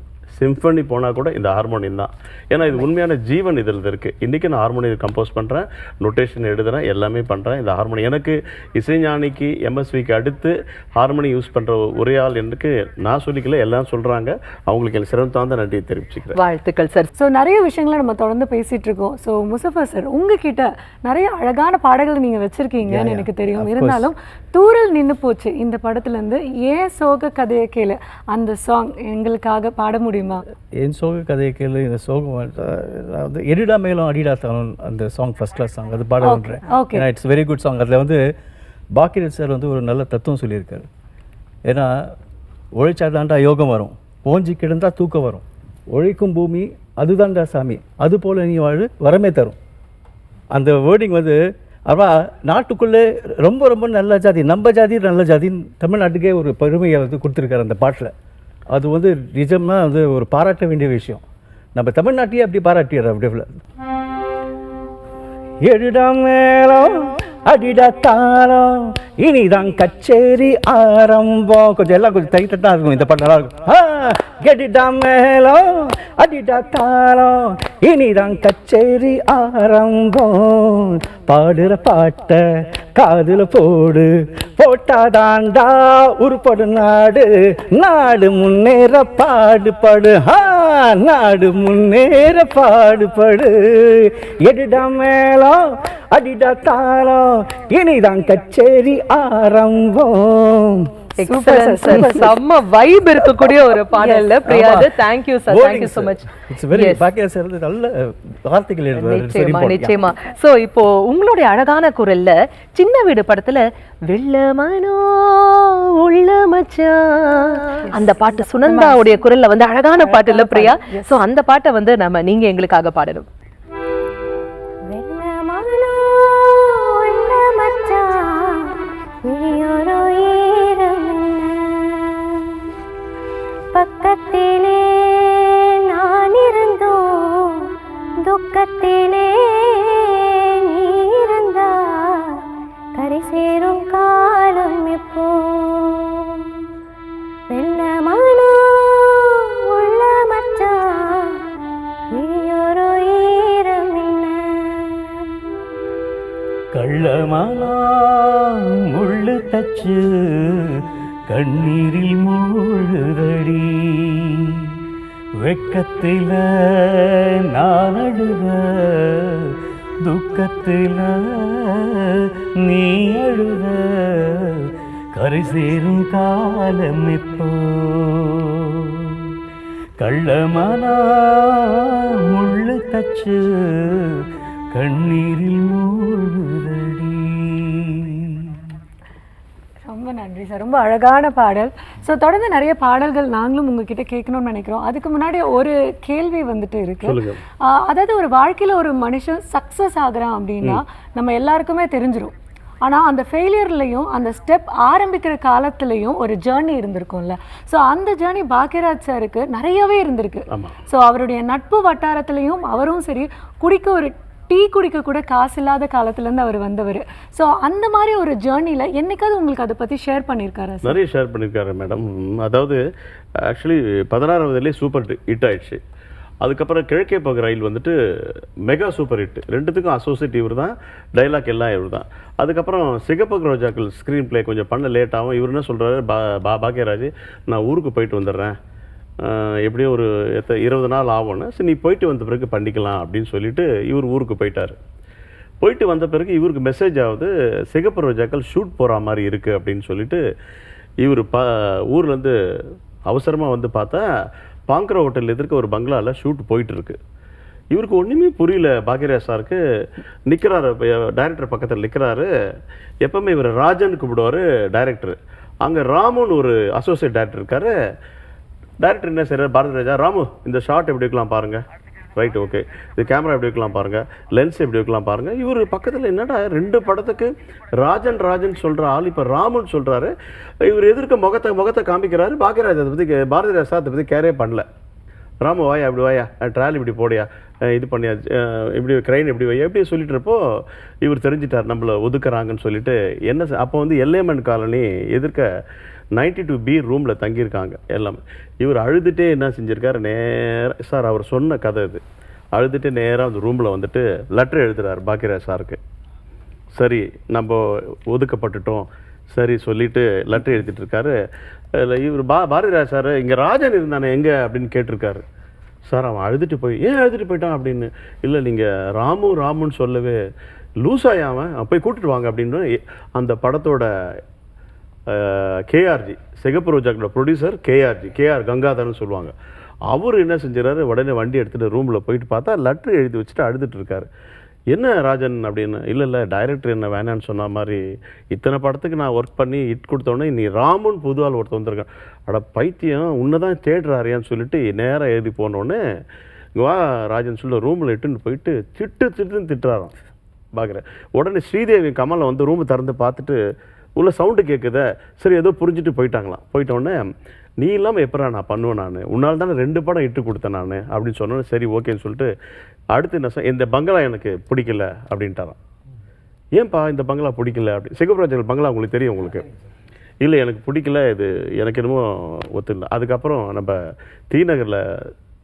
சிம்பனி போனால் கூட இந்த ஹார்மோனியம் தான். ஏன்னா இது உண்மையான ஜீவன் இதில் இருக்குது. இன்றைக்கி நான் ஹார்மோனியம் கம்போஸ் பண்ணுறேன், நொட்டேஷன் எழுதுகிறேன், எல்லாமே பண்ணுறேன். இந்த ஹார்மோனியம் எனக்கு இசைஞானிக்கு எம்எஸ்விக்கு அடுத்து ஹார்மோனியம் யூஸ் பண்ணுற ஒரே ஆள் எனக்கு நான் சொல்லிக்கல, எல்லாம் சொல்கிறாங்க. அவங்களுக்கு எனக்கு சிறந்த நன்றியை தெரிவிச்சுக்கிறேன். வாழ்த்துக்கள் சார். ஸோ நிறைய விஷயங்களை நம்ம தொடர்ந்து பேசிகிட்டு இருக்கோம். ஸோ முசஃபர் சார், உங்ககிட்ட நிறைய அழகான பாடல்கள் நீங்கள் வச்சுருக்கீங்கன்னு எனக்கு தெரியும். இருந்தாலும் தூரல் நின்று போச்சு இந்த படத்துலேருந்து ஏன் சோக கதையை கேளு அந்த சாங் எங்களுக்காக பாட முடியுமா? என் சோக கதையை கேளு. இந்த சோகம் அதாவது எடிடா மேலும் அடிடா தானும் அந்த சாங் ஃபர்ஸ்ட் கிளாஸ் சாங், அது பாட பண்ணுறேன். ஏன்னா இட்ஸ் வெரி குட் சாங். அதில் வந்து பாக்கியராஜ் சார் வந்து ஒரு நல்ல தத்துவம் சொல்லியிருக்காரு. ஏன்னா உழைச்சாதாண்டா யோகம் வரும், ஓஞ்சி கிடந்தா தூக்கம் வரும், உழைக்கும் பூமி அதுதான்டா சாமி, அது போல் நீ வாழு வரமே தரும். அந்த வேர்டிங் வந்து ஆனால் நாட்டுக்குள்ளே ரொம்ப ரொம்ப நல்ல ஜாதி, நம்ம ஜாதி நல்ல ஜாதின்னு தமிழ்நாட்டுக்கே ஒரு பெருமையை வந்து கொடுத்துருக்காரு அந்த பாட்டில். அது வந்து நிஜம்னா வந்து ஒரு பாராட்ட வேண்டிய விஷயம். நம்ம தமிழ்நாட்டையே அப்படி பாராட்டிடுற அப்படியே. எடுடா மேளம் அடிடா தாளம் இனிதான் கச்சேரி ஆரம்பம். கொஞ்சம் எல்லாம் கொஞ்சம் டைட்டாக இருக்கும் இந்த பாட்டு, நல்லா இருக்கும். கெடிடா மேளம் அடிடா தாளம் இனிதான் கச்சேரி ஆரம்பம். பாடுற பாட்ட காதுல போடு, போட்டாதாண்டா உருப்படு நாடு, நாடு முன்னேற பாடுபடு, நாடு முன்னேற பாடுபடு. எடிடா மேளம் அடிடா தாளம் இனிதான் கச்சேரி ஆரம்பம். செம்ம வைப் இருக்கக்கூடிய ஒரு பாடல்ல பிரியாது. Thank you sir, thank you so much. It's very Bhagyaraj sir நல்ல வார்த்தைகள் எழுதுவார். நிச்சயமா. சோ இப்போ உங்களுடைய அழகான குரல்ல சின்ன வீடு படத்துல வெள்ளமனோ உள்ள மச்சான் அந்த பாட்டு சுனந்தாவுடைய குரல்ல வந்து அழகான பாட்டு இல்ல பிரியா? சோ அந்த பாட்டை வந்து நீங்க எங்களுக்காக பாடணும். பக்கத்திலே நான் இருந்தோம், துக்கத்திலே நீ இருந்தா, கரை சேரும் காலம் எப்போ? வெள்ளமானோ உள்ள மச்சான் நீயொரு ஈரம் என்ன? கள்ளமானா முள்ளு தச்சு கண்ணீரில் மூழ்குதடி, வெட்கத்தில நான் அழுத, துக்கத்தில நீ அழுத, கரை சேரும் காலம் எப்போ? கள்ளமானா முள்ளு தச்சு கண்ணீரில் மூழ்குதடி. ரொம்ப நன்றி சார், ரொம்ப அழகான பாடல். ஸோ தொடர்ந்து நிறைய பாடல்கள் நாங்களும் உங்ககிட்ட கேட்கணும்னு நினைக்கிறோம். அதுக்கு முன்னாடி ஒரு கேள்வி வந்துட்டு இருக்கு. அதாவது ஒரு வாழ்க்கையில் ஒரு மனுஷன் சக்ஸஸ் ஆகுறான் அப்படின்னா நம்ம எல்லாருக்குமே தெரிஞ்சிடும். ஆனால் அந்த ஃபெயிலியர்லையும் அந்த ஸ்டெப் ஆரம்பிக்கிற காலத்துலேயும் ஒரு ஜேர்னி இருந்திருக்கும்ல. ஸோ அந்த ஜேர்னி பாக்கியராஜ் சாருக்கு நிறையவே இருந்திருக்கு. ஸோ அவருடைய நட்பு வட்டாரத்துலேயும் அவரும் சரி, ஒரு டீ குடிக்க கூட காசு இல்லாத காலத்துலேருந்து அவர் வந்தவர். ஸோ அந்த மாதிரி ஒரு ஜேர்னியில் என்னைக்காவது உங்களுக்கு அதை பற்றி ஷேர் பண்ணியிருக்காரா? நிறைய ஷேர் பண்ணியிருக்காரு மேடம். அதாவது ஆக்சுவலி 16 வயதுலேயே சூப்பர் ஹிட் ஆயிடுச்சு. அதுக்கப்புறம் கிழக்கே போகிற ரயில் வந்துட்டு மெகா சூப்பர் ஹிட், ரெண்டுத்துக்கும் அசோசியேட் இவர் தான், டைலாக் எல்லாம் இவர் தான். அதுக்கப்புறம் சிகப்பு ரோஜாக்கள் ஸ்க்ரீன் ப்ளே கொஞ்சம் பண்ண லேட் ஆகும். இவர் என்ன சொல்கிறாரு, பாக்கியராஜ் நான் ஊருக்கு போயிட்டு வந்துடுறேன், எப்படியும் ஒரு 20 நாள் ஆகும்னு, சரி நீ போயிட்டு வந்த பிறகு பண்ணிக்கலாம் அப்படின்னு சொல்லிட்டு இவர் ஊருக்கு போயிட்டார். போயிட்டு வந்த பிறகு இவருக்கு மெசேஜ் ஆகுது, சிகப்பு ரோஜாக்கள் ஷூட் போகிற மாதிரி இருக்குது அப்படின்னு சொல்லிட்டு இவர் ஊர்லேருந்து அவசரமாக வந்து பார்த்தா பாங்கர ஹோட்டல் எதிர்க்க ஒரு பங்களாவில் ஷூட் போயிட்டுருக்கு. இவருக்கு ஒன்றுமே புரியல. பாக்யராஜ் சாருக்கு நிற்கிறாரு, டைரக்டர் பக்கத்தில் நிற்கிறாரு. எப்போவுமே இவர் ராஜன் கூப்பிடுவார் டைரக்டர். அங்கே ராமுன்னு ஒரு அசோசியேட் டைரக்டர் இருக்கார். டைரக்டர் என்ன செய்கிறார், பாரதி ராஜா, ராமு இந்த ஷாட் எப்படி இருக்கலாம் பாருங்கள், ரைட் ஓகே, இது கேமரா எப்படி வைக்கலாம் பாருங்கள், லென்ஸ் எப்படி வைக்கலாம் பாருங்கள். இவர் பக்கத்தில் என்னடா 2 படத்துக்கு ராஜன் சொல்கிற ஆள் இப்போ ராமுன்னு சொல்கிறாரு. இவர் எதிர்க்க முகத்தை காமிக்கிறாரு. பாக்யராஜ் அதை பற்றி பாரதிராஜ் சார் அதை பற்றி கேரே பண்ணல. ராமு வாயா அப்படி வாயா, ட்ராலி இப்படி போடையா, இது பண்ணியா, இப்படி க்ரைன் எப்படி வையா, எப்படி சொல்லிட்டு இருப்போ இவர் தெரிஞ்சிட்டார் நம்மளை ஒதுக்குறாங்கன்னு சொல்லிட்டு. என்ன அப்போ வந்து எல்ஏமன் காலனி எதிர்க்க 92B ரூமில் தங்கியிருக்காங்க எல்லாமே. இவர் அழுதுகிட்டே என்ன செஞ்சுருக்காரு, நேராக சார் அவர் சொன்ன கதை இது, அழுதுகிட்டே நேராக அந்த ரூமில் வந்துட்டு லெட்டர் எழுதுகிறார் பாக்யராஜ் சாருக்கு. சரி நம்ம ஒதுக்கப்பட்டுட்டோம் சரி சொல்லிவிட்டு லெட்டர் எழுதிட்டு இருக்காரு. இவர் பாரதிராஜ் சார் இங்கே ராஜன் இருந்தானே எங்கே அப்படின்னு கேட்டிருக்காரு. சார் அவன் அழுதுட்டு ஏன் அழுதுட்டு போயிட்டான் அப்படின்னு. இல்லை நீங்கள் ராமுன்னு சொல்லவே லூஸாயா அவன் போய் கூட்டிட்டு வாங்க அப்படின்னு. அந்த படத்தோட கேஆர்ஜி சிகப்பு ரோஜாக்களோட ப்ரொடியூசர் கேஆர் கங்காதரன் சொல்லுவாங்க. அவர் என்ன செஞ்சுறாரு, உடனே வண்டி எடுத்துகிட்டு ரூமில் போயிட்டு பார்த்தா லெட்ரு எழுதி வச்சுட்டு அழுதுட்டு இருக்காரு. என்ன ராஜன் அப்படின்னு. இல்லை டைரக்டர் என்ன வேணான்னு சொன்ன மாதிரி இத்தனை படத்துக்கு நான் ஒர்க் பண்ணி ஹிட் கொடுத்தோடனே நீ ராமுன்னு புதுவால் ஒருத்தர் வந்திருக்கேன், அட பைத்தியம் உன்னை தான் தேடுறாரியான்னு சொல்லிட்டு நேராக எழுதி போனோடனே இங்கே வா ராஜன் சொல்ல ரூமில் இட்டுன்னு போயிட்டு திட்டுன்னு திட்டுறாராம் பார்க்குறேன். உடனே ஸ்ரீதேவி கமலை வந்து ரூமு திறந்து பார்த்துட்டு உள்ள சவுண்டு கேட்குத, சரி ஏதோ புரிஞ்சுட்டு போயிட்டாங்களாம். போயிட்டோடனே நீ இல்லாமல் எப்படா நான் பண்ணுவேன், நான் உன்னால் தானே 2 படம் இட்டு கொடுத்தேன் நான் அப்படின்னு சொன்னோன்னே சரி ஓகேன்னு சொல்லிட்டு அடுத்து என்ன இந்த பங்களா எனக்கு பிடிக்கல அப்படின்ட்டாராம். ஏன்பா இந்த பங்களா பிடிக்கல அப்படி. சிகப்புராஜல் பங்களா உங்களுக்கு தெரியும் உங்களுக்கு. இல்லை எனக்கு பிடிக்கல, இது எனக்கு என்னமோ ஒத்துஇல்லை. அதுக்கப்புறம் நம்ம தீநகரில்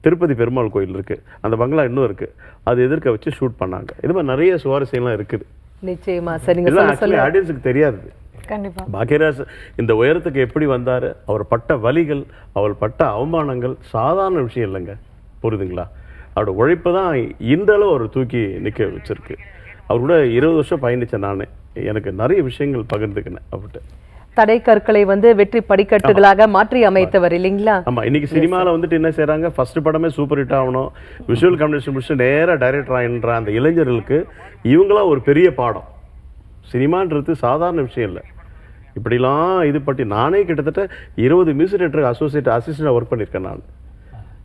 திருப்பதி பெருமாள் கோயில் இருக்குது, அந்த பங்களா இன்னும் இருக்குது, அது எதிர்க்க வச்சு ஷூட் பண்ணாங்க. இது மாதிரி நிறைய சுவாரஸ்யம்லாம் இருக்குது. நிச்சயமா சார், நீங்கள் ஆடியன்ஸுக்கு தெரியாது. கண்டிப்பா பாக்யராஜ் இந்த உயரத்துக்கு எப்படி வந்தார், அவர் பட்ட வலிகள், அவர் பட்ட அவமானங்கள் சாதாரண விஷயம் இல்லைங்க, புரியுதுங்களா? அவரோட உழைப்பு தான் இன்றளவு அவர் தூக்கி நிற்க வச்சிருக்கு. அவர் கூட 20 வருஷம் பயணித்தேன் நான், எனக்கு நிறைய விஷயங்கள் பகிர்ந்துக்கினேன் அவர்கிட்ட. தடை கற்களை வந்து வெற்றி படிக்கட்டுகளாக மாற்றி அமைத்தவர் இல்லைங்களா? ஆமா, இன்னைக்கு சினிமாவில் வந்துட்டு என்ன செய்யறாங்க, ஃபர்ஸ்ட் படமே சூப்பர் ஹிட் ஆகணும், விஷுவல் காம்பினேஷன் முடிச்சு நேராக டைரக்டர் ஆகின்ற அந்த இளைஞர்களுக்கு இவங்களாம் ஒரு பெரிய பாடம். சினிமான்றது சாதாரண விஷயம் இல்லை. இப்படிலாம் இது பற்றி நானே கிட்டத்தட்ட 20 மியூசிக் டைரக்டருக்கு அசிஸ்டண்டாக ஒர்க் பண்ணியிருக்கேன் நான்.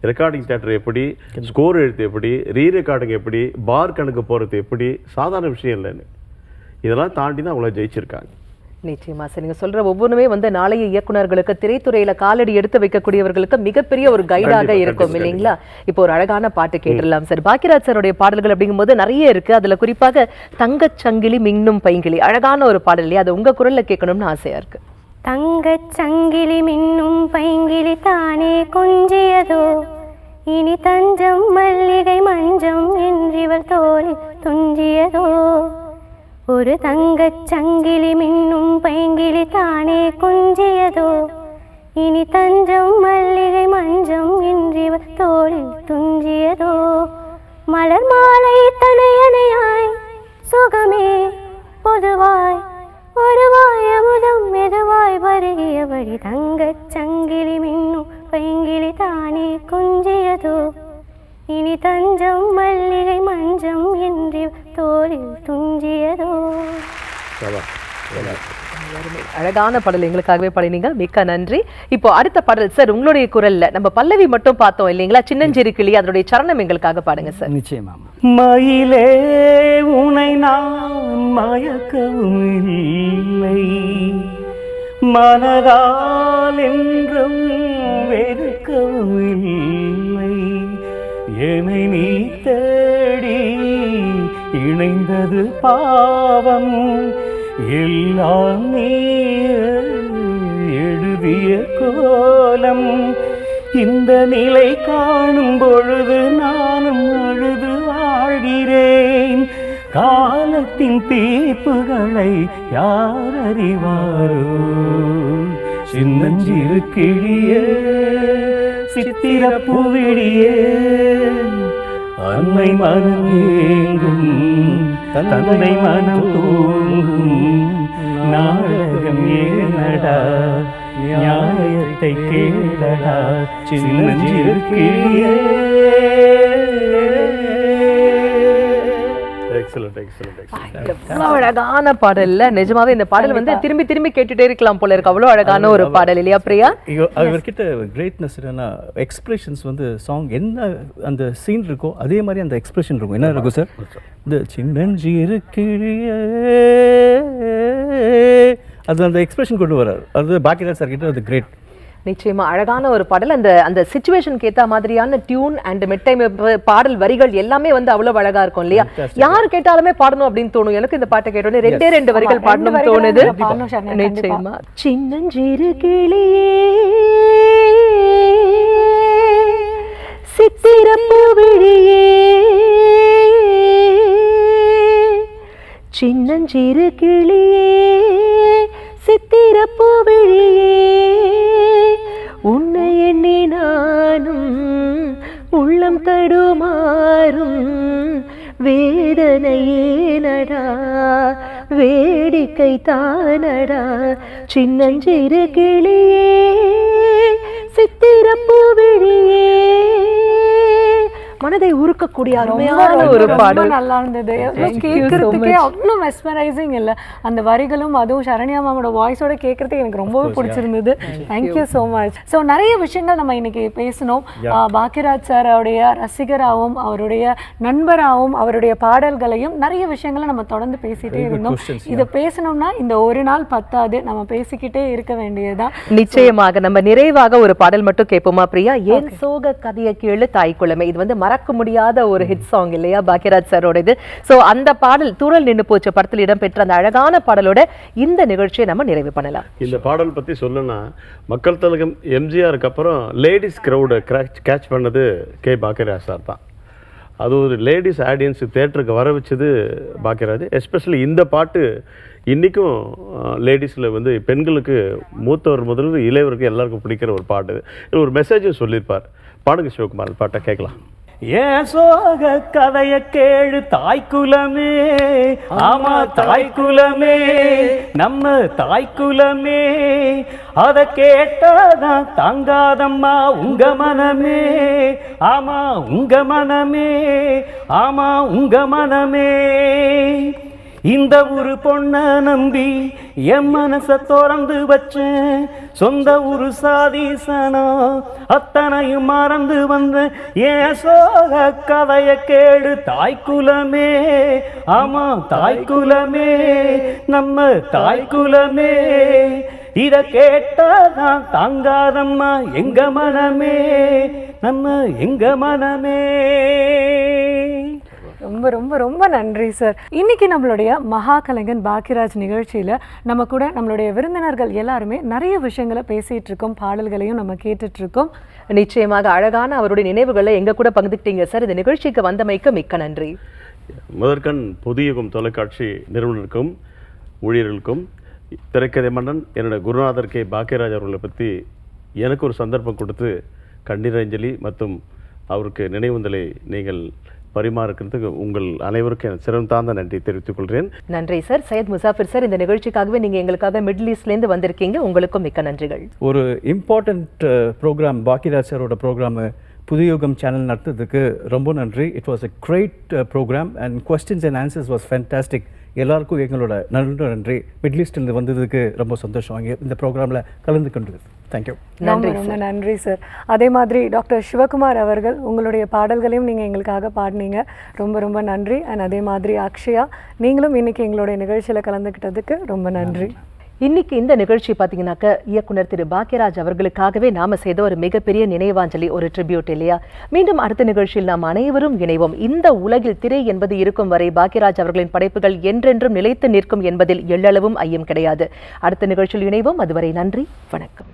ரெக்கார்டிங் தேட்டர் எப்படி, ஸ்கோர் எழுத்து எப்படி, ரெக்கார்டிங் எப்படி, பார் கணக்கு போகிறது எப்படி, சாதாரண விஷயம் இல்லைன்னு. இதெல்லாம் தாண்டி தான் அவங்கள ஜெயிச்சிருக்காங்க. நிச்சயமா சார், நீங்க சொல்ற ஒவ்வொன்றுமே வந்து நாளைய இயக்குனர்களுக்கு, திரைத்துறையில காலடி எடுத்து வைக்கக்கூடியவர்களுக்கு மிகப்பெரிய ஒரு கைடாக இருக்கும் இல்லைங்களா? இப்போ ஒரு அழகான பாட்டு கேட்டுடலாம் சார். பாக்யராஜ் சாருடைய பாடல்கள் அப்படிங்கும்போது நிறைய இருக்கு, அதுல குறிப்பாக தங்கச்சங்கிலி மின்னும் பைங்கிலி அழகான ஒரு பாடல் இல்லையா, அது உங்க குரல்ல கேட்கணும்னு ஆசையா இருக்கு. தங்கச்சங்கிலி மின்னும் பைங்கிலி தானே கொஞ்சியதோ, இனி தஞ்சம் மல்லிகை மஞ்சம் என்றிவள் தோளில் துஞ்சியதோ. ஒரு தங்கச் சங்கிலி மின்னும் பைங்கிலி தானே கொஞ்சியதோ, இனி தஞ்சம் மல்லிகை மஞ்சம் என்றிவள் தோளில் துஞ்சியதோ. மலர் மாலை தனையணையாய் சுகமே பொதுவாய் ஒருவாய் அமுதம் மெதுவாய் வருகியபடி தங்கச் சங்கிலி மின்னும் பைங்கிலி தானே கொஞ்சியதோ, இனி தஞ்சம் மல்லிகை மஞ்சம் என்று தோளில் துஞ்சியதோ. அழகான பாடல் எங்களுக்காகவே பாடினீங்க, மிக்க நன்றி. இப்போ அடுத்த பாடல் சார் உங்களுடைய குரல்ல, நம்ம பல்லவி மட்டும் பார்த்தோம் இல்லைங்களா, சின்னஞ்சிறு கிளி, அதனுடைய சரணம் எங்களுக்காக பாடுங்க சார். நிச்சயமா. மயிலே உனை நான் மயக்கவும் இல்லை, மனதால் என்றும் வெறுக்கவும் இல்லை, என்னை நீ தேடி இணைந்தது பாவம், எல்லாம் நீ எழுதிய கோலம், இந்த நிலை காணும் பொழுது நானும் அழுது வாழ்கிறேன். காலத்தின் தீர்ப்புகளை யார் அறிவாரோ? சின்னஞ்சிறு கிளியே சித்திரப்பூவிழியே அன்னை மனம் ஏங்கும் தந்தை மனம் தூங்கும் நாடகம் ஏனடா நியாயத்தை கேளடா சின்னஞ்சிறு கிளியே. எவ்வளவு அழகான பாடல்ல. நிஜமாவே இந்த பாடல் வந்து திரும்பி திரும்பி கேட்டுட்டே இருக்கலாம் போல இருக்கு. அவ்வளவு அழகான ஒரு பாடல் இல்லையா பிரியா? அவர்கிட்ட கிரேட்னஸ் என்னன்னா எக்ஸ்பிரஷன்ஸ் வந்து சாங் என்ன அந்த சீன் இருக்கோ அதே மாதிரி அந்த எக்ஸ்பிரஷன் இருக்கும். என்ன இருக்கும் சார்? இந்த சின்னஞ்சிறு கிளியே அது அந்த எக்ஸ்பிரஷன் கொண்டு வர்றாரு. அது பாக்கியராஜ் சார் கிட்ட அது கிரேட். நிச்சயமா அழகான ஒரு பாடல். அந்த அந்த சிச்சுவேஷனுக்கு ஏற்ற மாதிரியான டியூன் அண்ட் மெட்டைம் பாடல் வரிகள் எல்லாமே வந்து அவ்வளவு அழகா இருக்கும் இல்லையா? யாரு கேட்டாலுமே பாடணும் அப்படின்னு தோணும். எனக்கு இந்த பாட்டை கேட்டோன்னே ரெண்டு வரிகள் பாடணும் தோணுது. நிச்சயமா. சின்னஞ்சிறு கிளியே சித்திரப்பூவிழியே சின்னஞ்சிறு கிளியே சித்திரப்பூவிழியே உன்னை எண்ணி நானும் உள்ளம் தடுமாறும் வேதனையே நடா வேடிக்கை தானடா சின்னஞ்சிறு கிளியே சித்திரப்பூவிழியே. மனதை உருக்கக்கூடிய அருமையான ஒரு பாடல். நல்லா இருந்தது. கேட்கறதுக்கே அவ்வளோ மெஸ்மரைசிங் இல்லை அந்த வரிகளும், அதுவும் சரண்யா மாமோட வாய்ஸோட கேட்கறதுக்கு எனக்கு ரொம்பவே பிடிச்சிருந்தது. Thank you so much. ஸோ நிறைய விஷயங்கள் நம்ம இன்னைக்கு பேசணும். பாக்கியராஜ் சார் அவருடைய ரசிகராகவும் அவருடைய நண்பராகவும் அவருடைய பாடல்களையும் நிறைய விஷயங்களை நம்ம தொடர்ந்து பேசிட்டே இருந்தோம். இதை பேசணும்னா இந்த ஒரு நாள் பத்தாது, நம்ம பேசிக்கிட்டே இருக்க வேண்டியதுதான். நிச்சயமாக நம்ம நிறைவாக ஒரு பாடல் மட்டும் கேட்போமா பிரியா? ஏன் சோக கதையை கேளு தாய்க்குழமை. இது வந்து மறக்க முடியாத ஒரு ஹிட் சாங் இல்லையா பாக்கியராஜ் சாரோட இது. சோ அந்த பாடல் தூரல் நின்று போச்ச படத்தில் இடம்பெற்ற அந்த அழகான பாடலோட இந்த நிகழ்ச்சியை நம்ம நிறைவு பண்ணலாம். இந்த பாடல் பத்தி சொல்லணும்னா மக்கள் திலகம் எம்ஜிஆருக்கு அப்புறம் லேடிஸ் கிரௌடை கேட்ச் பண்ணது கே பாக்கியராஜ் சார் தான். அது ஒரு லேடிஸ் ஆடியன்ஸ் தேட்டருக்கு வர வச்சது பாக்கியராஜ். எஸ்பெஷலி இந்த பாட்டு இன்றைக்கும் லேடிஸில் வந்து பெண்களுக்கு மூத்தவர் முதல் இளையவருக்கு எல்லாருக்கும் பிடிக்கிற ஒரு பாட்டு. இது ஒரு மெசேஜும் சொல்லியிருப்பார். பாடுங்க சிவகுமார், பாட்டை கேட்கலாம். ஏன் சோக கதைய கேளு தாய்க்குலமே, ஆமா தாய்க்குலமே, நம்ம தாய்க்குலமே, அத கேட்டாதான் தாங்காதம்மா உங்க மனமே, ஆமா உங்க மனமே, ஆமா உங்க மனமே. இந்த ஒரு பொண்ண நம்பி என் மனச திறந்து வச்சேன், சொந்த ஒரு சாதீசனா அத்தனையும் மறந்து வந்த என் சோக கதைய கேடு தாய்க்குலமே, ஆமா தாய்க்குலமே, நம்ம தாய்க்குலமே, இத கேட்டாதான் தாங்காதம்மா எங்க மனமே, நம்ம எங்க மனமே. ரொம்ப ரொம்ப ரொம்ப நன்றி சார். இன்னைக்கு நம்மளுடைய மகா கலைஞன் பாக்கியராஜ் நிகழ்ச்சியில் நம்ம கூட நம்மளுடைய விருந்தினர்கள் எல்லாருமே நிறைய விஷயங்களை பேசிகிட்டு இருக்கோம், பாடல்களையும் நம்ம கேட்டுட்டு இருக்கோம். நிச்சயமாக அழகான அவருடைய நினைவுகளை எங்க கூட பகிர்ந்துக்கிட்டீங்க சார். இந்த நிகழ்ச்சிக்கு வந்தமைக்கு மிக்க நன்றி. முதற்கண் புதியுகம் தொலைக்காட்சி நிறுவனருக்கும் ஊழியர்களுக்கும் திரைக்கதை மன்னன் என்னோட குருநாதர் கே பாக்கியராஜ் அவர்களை பற்றி எனக்கு ஒரு சந்தர்ப்பம் கொடுத்து கண்ணீரஞ்சலி மற்றும் அவருக்கு நினைவுந்தலை நீங்கள் பரிமாறுக்கிறதுக்கு உங்கள் அனைவருக்கும் என் சிறந்தார்ந்த நன்றி தெரிவித்துக் கொள்கிறேன். நன்றி சார். சையத் முசாஃபிர் சார், இந்த நிகழ்ச்சிக்காகவே நீங்க எங்களுக்காக மிடில் ஈஸ்ட்லேருந்து வந்திருக்கீங்க, உங்களுக்கும் மிக்க நன்றிகள். ஒரு இம்பார்ட்டண்ட் ப்ரோக்ராம் பாக்கியராஜ் சாரோட ப்ரோக்ராமு புதியுகம் சேனல் நடத்துறதுக்கு ரொம்ப நன்றி. It was a great program and questions and answers was fantastic. எல்லாருக்கும் எங்களோட நன்றி. மிடில் ஈஸ்ட்லேருந்து வந்ததுக்கு ரொம்ப சந்தோஷம். இந்த ப்ரோக்ராமில் கலந்து கொண்டு தேங்க்யூ. நன்றி, ரொம்ப நன்றி சார். அதே மாதிரி டாக்டர் சிவகுமார் அவர்கள் உங்களுடைய பாடல்களையும் நீங்கள் எங்களுக்காக பாடினீங்க, ரொம்ப ரொம்ப நன்றி. அண்ட் அதே மாதிரி அக்ஷயா, நீங்களும் இன்னைக்கு எங்களுடைய நிகழ்ச்சியில் கலந்துக்கிட்டதுக்கு ரொம்ப நன்றி. இன்னைக்கு இந்த நிகழ்ச்சி பார்த்தீங்கன்னாக்க இயக்குனர் திரு பாக்கியராஜ் அவர்களுக்காகவே நாம செய்த ஒரு மிகப்பெரிய நினைவாஞ்சலி, ஒரு ட்ரிபியூட் இல்லையா? மீண்டும் அடுத்த நிகழ்ச்சியில் நாம் அனைவரும் இணைவோம். இந்த உலகில் திரை என்பது இருக்கும் வரை பாக்கியராஜ் அவர்களின் படைப்புகள் என்றென்றும் நிலைத்து நிற்கும் என்பதில் எள்ளளவும் ஐயம் கிடையாது. அடுத்த நிகழ்ச்சியில் இணைவோம். அதுவரை நன்றி, வணக்கம்.